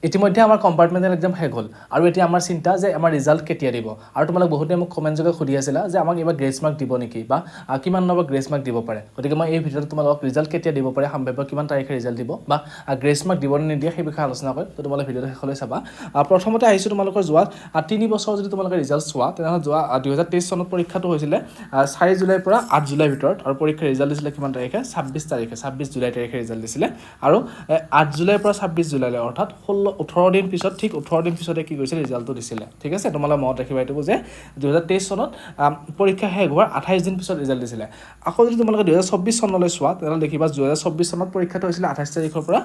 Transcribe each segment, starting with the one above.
ইতিমধ্যে আমাৰ compartmental exam শেষ হ'ল আৰু এতিয়া আমাৰ চিন্তা যে আমাৰ ৰিজাল্ট কেতিয়া দিব আৰু তোমালোক বহুতে মোক কমেণ্ট যোগে সুধি আছিলা যে আমাক এইবাৰ গ্ৰেছ মাৰ্ক দিব নেকি বা কিমান নম্বৰ গ্ৰেছ মাৰ্ক দিব পাৰে গতিকে মই এই ভিডিঅ'ত তোমালোকক ৰিজাল্ট কেতিয়া দিব পাৰে সম্ভাৱ্য কিমান তাৰিখে ৰিজাল্ট দিব বা গ্ৰেছ মাৰ্ক দিব নে নিদিয়ে সেই বিষয়ে আলোচনা কৰিম তো তোমালোকে ভিডিঅ'টো শেষলৈ চাবা প্ৰথমতে আহিছোঁ তোমালোকৰ যোৱা 3 বছৰ যদি তোমালোকে ৰিজাল্ট চোৱা তেনেহ'লে যোৱা 2023 চনত পৰীক্ষাটো হৈছিলে 4 জুলাইৰ পৰা 8 জুলাইৰ ভিতৰত আৰু পৰীক্ষাৰ ৰিজাল্ট দিছিলে কিমান তাৰিখে 26 জুলাই তাৰিখে ৰিজাল্ট দিছিলে আৰু 8 জুলাইৰ পৰা 26 জুলাইলৈ অৰ্থাৎ 18 দিন পিছত ঠিক 18 দিন পিছতে কি কৰিছিল ৰিজাল্টটো দিছিলে ঠিক আছে তোমালোকে মনত ৰাখিবা এইটো যে 2023 চনত পৰীক্ষা শেষ হোৱাৰ 28 দিন পিছত ৰিজাল্ট দিছিলে আকৌ যদি তোমালোকে 2024 চনলৈ চোৱা তেনেহ'লে দেখিবা 2024 চনত পৰীক্ষাটো হৈছিলে 28 তাৰিখৰ পৰা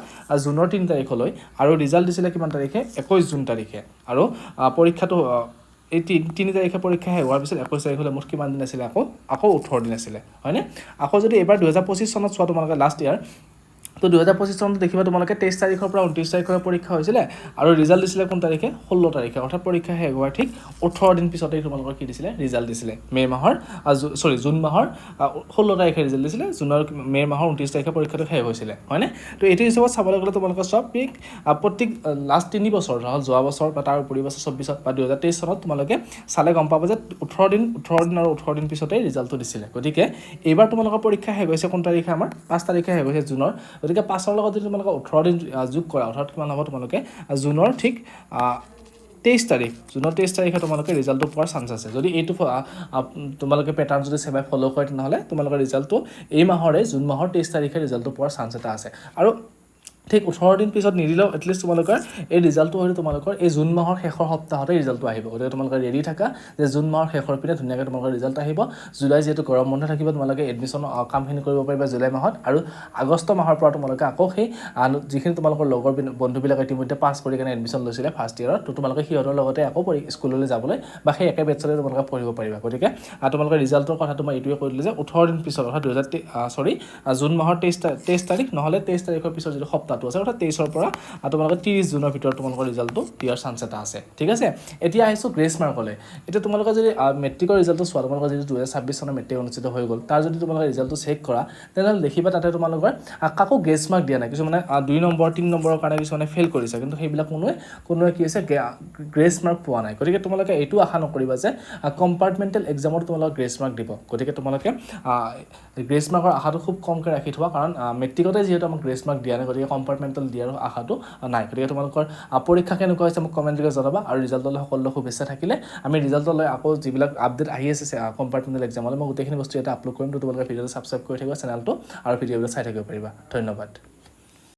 জুনৰ 3 তাৰিখলৈ আৰু ৰিজাল্ট দিছিলে কিমান তাৰিখে 21 জুন তাৰিখে আৰু পৰীক্ষাটো এই 3 তাৰিখে পৰীক্ষা শেষ হোৱাৰ পিছত 21 তাৰিখলৈ মুঠ কিমান দিন আছিলে আকৌ 18 দিন আছিলে হয়নে আকৌ যদি এবাৰ 2025 চনত চোৱা তোমালোকে লাষ্ট ইয়াৰ তো 2025 চনত দেখিবা তোমালোকে 23 তাৰিখৰ পৰা 29 তাৰিখলৈ পৰীক্ষা হৈছিলে আৰু ৰিজাল্ট দিছিলে কোন তাৰিখে 16 তাৰিখে অৰ্থাৎ পৰীক্ষা শেষ হোৱাৰ ঠিক 18 দিন পিছতে তোমালোকৰ কি দিছিলে ৰিজাল্ট দিছিলে জুন মাহৰ 16 তাৰিখে ৰিজাল্ট দিছিলে মে মাহৰ 29 তাৰিখে পৰীক্ষাটো শেষ হৈছিলে হয়নে তো এইটো হিচাপত চাবলৈ গ'লে তোমালোকৰ সব প্ৰত্যেক লাষ্ট 3 বছৰ ধৰক যোৱা বছৰ বা তাৰ উপৰি বছৰ 24 বা 2023 চনত তোমালোকে চালে গম পাব যে 18 দিন আৰু 18 দিন পিছতে ৰিজাল্টটো দিছিলে গতিকে এইবাৰ তোমালোকৰ পৰীক্ষা শেষ হৈছে কোন তাৰিখে আমাৰ 5 তাৰিখে শেষ হৈছে জুনৰ গতিকে 5ৰ লগত যদি তোমালোকে 18 দিন যোগ কৰা অৰ্থাৎ কিমান হ'ব তোমালোকে জুনৰ ঠিক 23 তাৰিখে তোমালোকে ৰিজাল্টটো পোৱাৰ চান্স আছে যদি এইটো তোমালোকে পেটাৰ্ণ যদি সেবাই ফ'ল' কৰে তেনেহ'লে তোমালোকৰ ৰিজাল্টটো এই মাহৰে জুন মাহৰ 23 তাৰিখে ৰিজাল্টটো পোৱাৰ চান্স এটা আছে আৰু ঠিক 18 দিন পিছত নিদিলেও এটলিষ্ট তোমালোকৰ এই ৰিজাল্টটো হয়তো তোমালোকৰ এই জুন মাহৰ শেষৰ সপ্তাহতে ৰিজাল্টটো আহিব গতিকে তোমালোকে ৰেডি থাকা যে জুন মাহৰ শেষৰ পিনে ধুনীয়াকৈ তোমালোকৰ ৰিজাল্ট আহিব জুলাই যিহেতু গৰম বন্ধ থাকিব তোমালোকে এডমিশ্যন কামখিনি কৰিব পাৰিবা জুলাই মাহত আৰু আগষ্ট মাহৰ পৰা তোমালোকে আকৌ সেই যিখিনি তোমালোকৰ লগৰ বন্ধুবিলাক ইতিমধ্যে পাছ কৰি কেনে এডমিশ্যন লৈছিলে ফাৰ্ষ্ট ইয়াৰত তো তোমালোকে সিহঁতৰ লগতে আকৌ স্কুললৈ যাবলৈ বা সেই একে বেটছতে তোমালোকে পঢ়িব পাৰিবা গতিকে তোমালোকৰ ৰিজাল্টৰ কথাটো মই এইটোৱে কৈ দিলোঁ যে 18 দিন পিছত অৰ্থাৎ জুন মাহৰ 23 তাৰিখ নহ'লে 23 তাৰিখৰ পিছত যিটো সপ্তাহটো আছে অৰ্থাৎ 23ৰ পৰা তোমালোকে 30 জুনৰ ভিতৰত তোমালোকৰ ৰিজাল্টটো দিয়াৰ চান্স এটা আছে ঠিক আছে এতিয়া আহিছোঁ গ্ৰেছ মাৰ্কলৈ এতিয়া তোমালোকে যদি মেট্ৰিকৰ ৰিজাল্টটো চোৱা তোমালোকৰ যিটো 2026 চনৰ মেট্ৰিক অনুষ্ঠিত হৈ গ'ল তাৰ যদি তোমালোকে ৰিজাল্টটো চেক কৰা তেনেহ'লে দেখিবা তাতে তোমালোকৰ কাকো গ্ৰেছ মাৰ্ক দিয়া নাই কিছুমানে 2 নম্বৰ 3 নম্বৰৰ কাৰণে কিছুমানে ফেইল কৰিছে কিন্তু সেইবিলাক কোনোৱে কি হৈছে গ্ৰেছ মাৰ্ক পোৱা নাই গতিকে তোমালোকে এইটো আশা নকৰিবা যে কম্পাৰ্টমেণ্টেল এক্সামত তোমালোকে গ্ৰেছ মাৰ্ক দিব গতিকে তোমালোকে গ্ৰেছ মাৰ্কৰ আশাটো খুব কমকৈ ৰাখি থোৱা কাৰণ মেট্ৰিকতে যিহেতু আমাক গ্ৰেছ মাৰ্ক দিয়া নাই গতিকে কম্পাৰ্টমেণ্টেল দিয়াৰ আশাটো নাই গতিকে তোমালোকৰ পৰীক্ষা কেনেকুৱা হৈছে মোক কমেণ্ট যোগে জনাবা আৰু ৰিজাল্টলৈ সকলোৰে শুভেচ্ছা থাকিলে আমি ৰিজাল্টলৈ আকৌ যিবিলাক আপডেট আহি আছে কম্পাৰ্টমেণ্টেল এক্সামলৈ মই গোটেইখিনি বস্তু এটা আপলোড কৰিম তো তোমালোকে ভিডিঅ'টো ছাবস্ক্ৰাইব কৰি থাকিবা চেনেলটো আৰু ভিডিঅ'বিলাক চাই থাকিব পাৰিবা ধন্যবাদ